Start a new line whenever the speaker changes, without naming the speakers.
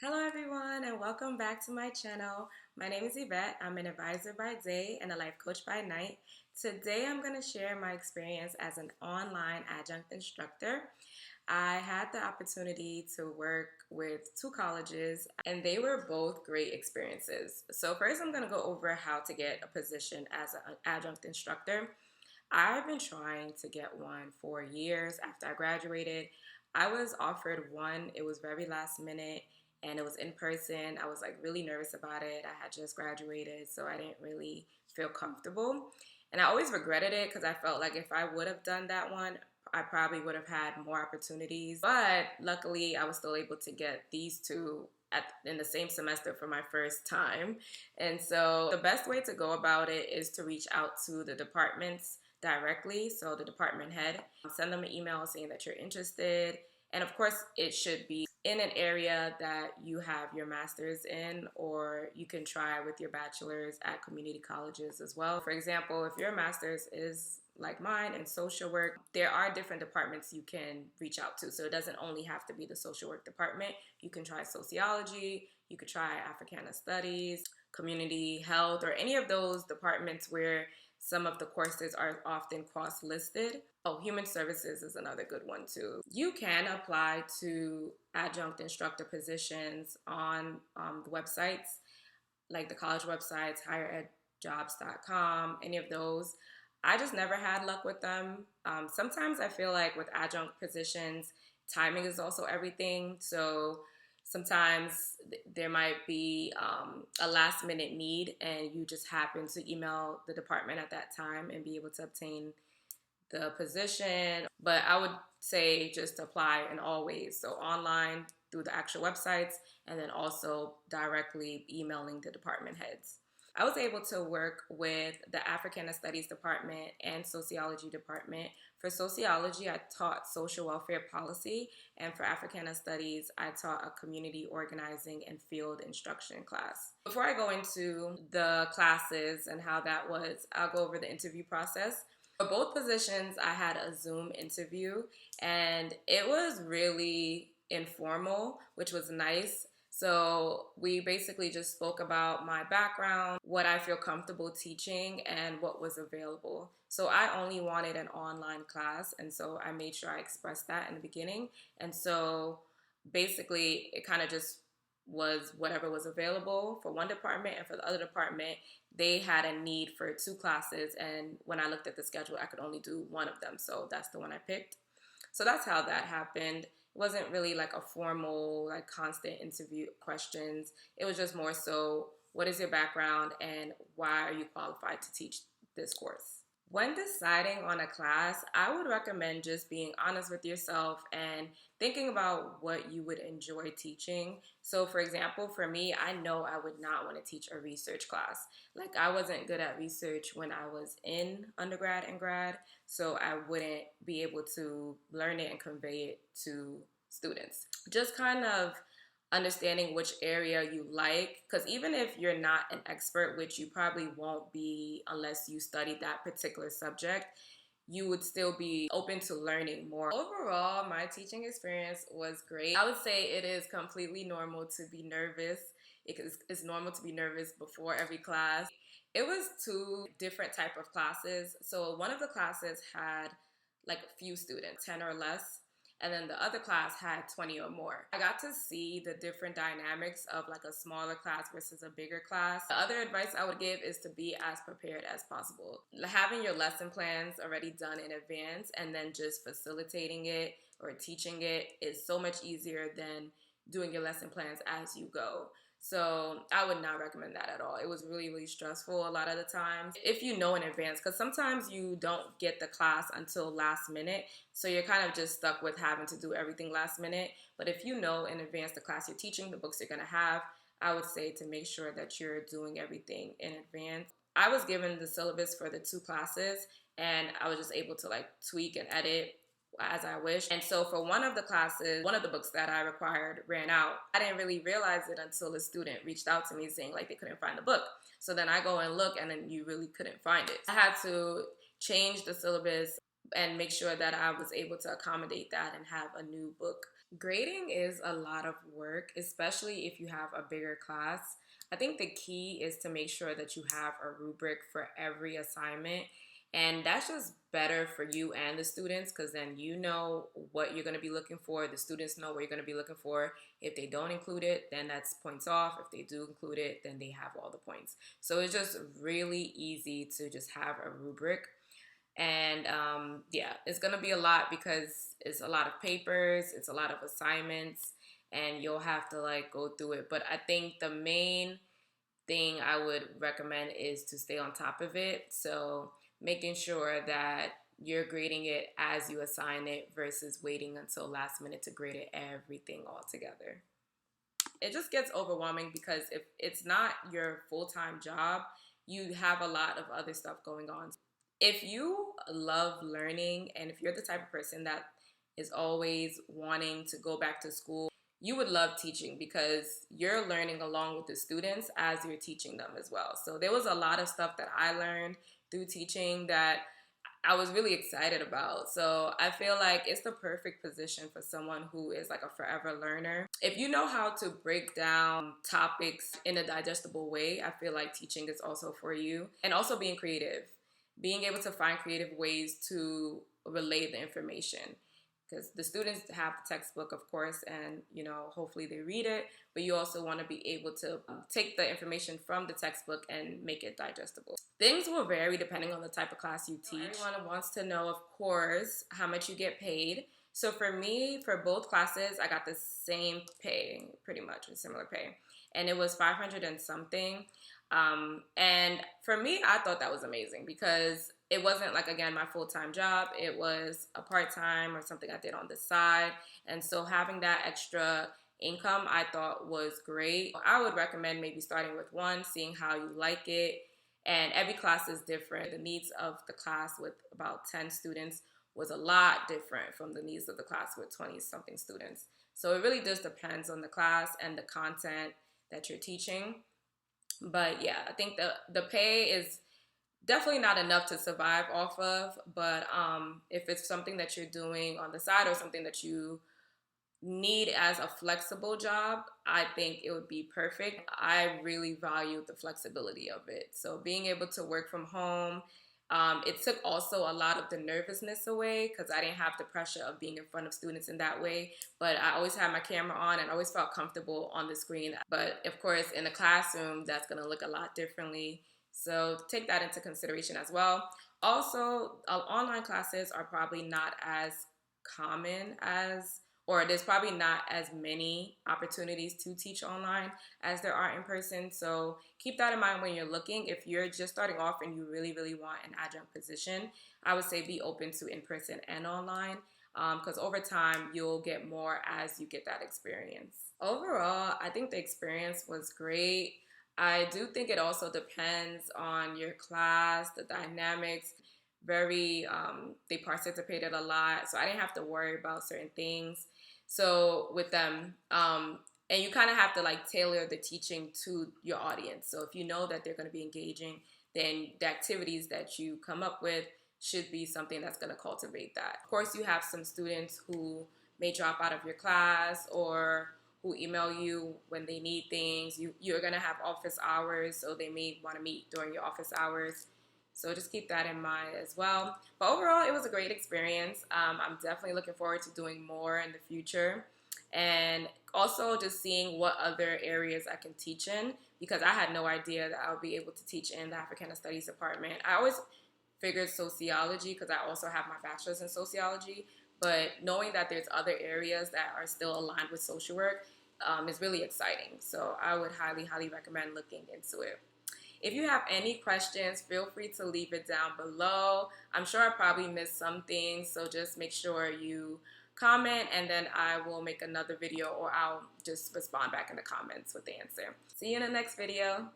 Hello everyone and welcome back to my channel. My name is Yvette. I'm an advisor by day and a life coach by night. Today I'm going to share my experience as an online adjunct instructor. I had the opportunity to work with two colleges and they were both great experiences. So first I'm going to go over how to get a position as an adjunct instructor. I've been trying to get one for years after I graduated. I was offered one, it was very last minute and it was in person. I was like really nervous about it. I had just graduated, so I didn't really feel comfortable. And I always regretted it because I felt like if I would have done that one, I probably would have had more opportunities. But luckily, I was still able to get these two in the same semester for my first time. And so the best way to go about it is to reach out to the departments directly. So the department head, send them an email saying that you're interested. And of course, it should be in an area that you have your master's in, or you can try with your bachelor's at community colleges as well. For example, if your master's is like mine in social work, there are different departments you can reach out to. So it doesn't only have to be the social work department. You can try sociology, you could try Africana studies, community health, or any of those departments where some of the courses are often cross-listed. Oh, human services is another good one too. You can apply to adjunct instructor positions on the websites, like the college websites, higheredjobs.com, any of those. I just never had luck with them. Sometimes I feel like with adjunct positions, timing is also everything. So sometimes there might be a last minute need and you just happen to email the department at that time and be able to obtain the position. But I would say just apply in all ways. So online through the actual websites and then also directly emailing the department heads. I was able to work with the Africana Studies Department and Sociology Department. For sociology, I taught social welfare policy, and for Africana Studies, I taught a community organizing and field instruction class. Before I go into the classes and how that was, I'll go over the interview process. For both positions, I had a Zoom interview, and it was really informal, which was nice. So we basically just spoke about my background, what I feel comfortable teaching, and what was available. So I only wanted an online class, and so I made sure I expressed that in the beginning. And so basically, it kind of just was whatever was available for one department, and for the other department, they had a need for two classes. And when I looked at the schedule, I could only do one of them. So that's the one I picked. So that's how that happened. It wasn't really like a formal, like constant interview questions. It was just more so, what is your background and why are you qualified to teach this course? When deciding on a class, I would recommend just being honest with yourself and thinking about what you would enjoy teaching. So for example, for me, I know I would not want to teach a research class. Like I wasn't good at research when I was in undergrad and grad, so I wouldn't be able to learn it and convey it to students. Just kind of understanding which area you like, because even if you're not an expert, which you probably won't be unless you study that particular subject, you would still be open to learning more. Overall, my teaching experience was great. I would say it is completely normal to be nervous. It's normal to be nervous before every class. It was two different type of classes. So one of the classes had like a few students, 10 or less, and then the other class had 20 or more. I got to see the different dynamics of like a smaller class versus a bigger class. The other advice I would give is to be as prepared as possible. Having your lesson plans already done in advance and then just facilitating it or teaching it is so much easier than doing your lesson plans as you go. So I would not recommend that at all. It was really, really stressful a lot of the times. If you know in advance, because sometimes you don't get the class until last minute, so you're kind of just stuck with having to do everything last minute. But if you know in advance the class you're teaching, the books you're going to have, I would say to make sure that you're doing everything in advance. I was given the syllabus for the two classes, and I was just able to like tweak and edit as I wish. And so for one of the classes, one of the books that I required ran out. I didn't really realize it until a student reached out to me saying like they couldn't find the book. So then I go and look, and then you really couldn't find it. I had to change the syllabus and make sure that I was able to accommodate that and have a new book Grading is a lot of work, especially if you have a bigger class. I think the key is to make sure that you have a rubric for every assignment. And that's just better for you and the students because then you know what you're going to be looking for. The students know what you're going to be looking for. If they don't include it, then that's points off. If they do include it, then they have all the points. So it's just really easy to just have a rubric. And yeah, it's gonna be a lot because it's a lot of papers, it's a lot of assignments, and you'll have to like go through it. But I think the main thing I would recommend is to stay on top of it. So making sure that you're grading it as you assign it versus waiting until last minute to grade it everything all together. It just gets overwhelming because if it's not your full-time job, you have a lot of other stuff going on. If you love learning and if you're the type of person that is always wanting to go back to school, you would love teaching because you're learning along with the students as you're teaching them as well. So there was a lot of stuff that I learned through teaching that I was really excited about. So I feel like it's the perfect position for someone who is like a forever learner. If you know how to break down topics in a digestible way, I feel like teaching is also for you. And also being creative, being able to find creative ways to relay the information. Because the students have the textbook, of course, and hopefully they read it, but you also want to be able to take the information from the textbook and make it digestible. Things will vary depending on the type of class you teach. Everyone wants to know, of course, how much you get paid. So for me, for both classes, I got the same pay, pretty much, a similar pay. And it was 500 and something. And for me, I thought that was amazing because it wasn't like, again, my full-time job. It was a part-time or something I did on the side. And so having that extra income I thought was great. I would recommend maybe starting with one, seeing how you like it. And every class is different. The needs of the class with about 10 students was a lot different from the needs of the class with 20-something students. So it really just depends on the class and the content that you're teaching. But yeah, I think the pay is definitely not enough to survive off of, but if it's something that you're doing on the side or something that you need as a flexible job, I think it would be perfect. I really value the flexibility of it. So being able to work from home, it took also a lot of the nervousness away because I didn't have the pressure of being in front of students in that way. But I always had my camera on and always felt comfortable on the screen. But of course, in the classroom, that's going to look a lot differently. So take that into consideration as well. Also, online classes are probably not as common as, or there's probably not as many opportunities to teach online as there are in person. So keep that in mind when you're looking. If you're just starting off and you really, really want an adjunct position, I would say be open to in-person and online because over time you'll get more as you get that experience. Overall, I think the experience was great. I do think it also depends on your class, the dynamics. They participated a lot, so I didn't have to worry about certain things. So with them, and you kind of have to like tailor the teaching to your audience. So if you know that they're going to be engaging, then the activities that you come up with should be something that's going to cultivate that. Of course, you have some students who may drop out of your class or who email you when they need things. You're going to have office hours, so they may want to meet during your office hours. So just keep that in mind as well. But overall, it was a great experience. I'm definitely looking forward to doing more in the future. And also just seeing what other areas I can teach in because I had no idea that I would be able to teach in the Africana Studies department. I always figured sociology because I also have my bachelor's in sociology. But knowing that there's other areas that are still aligned with social work is really exciting. So I would highly, highly recommend looking into it. If you have any questions, feel free to leave it down below. I'm sure I probably missed some things, so just make sure you comment and then I will make another video or I'll just respond back in the comments with the answer. See you in the next video.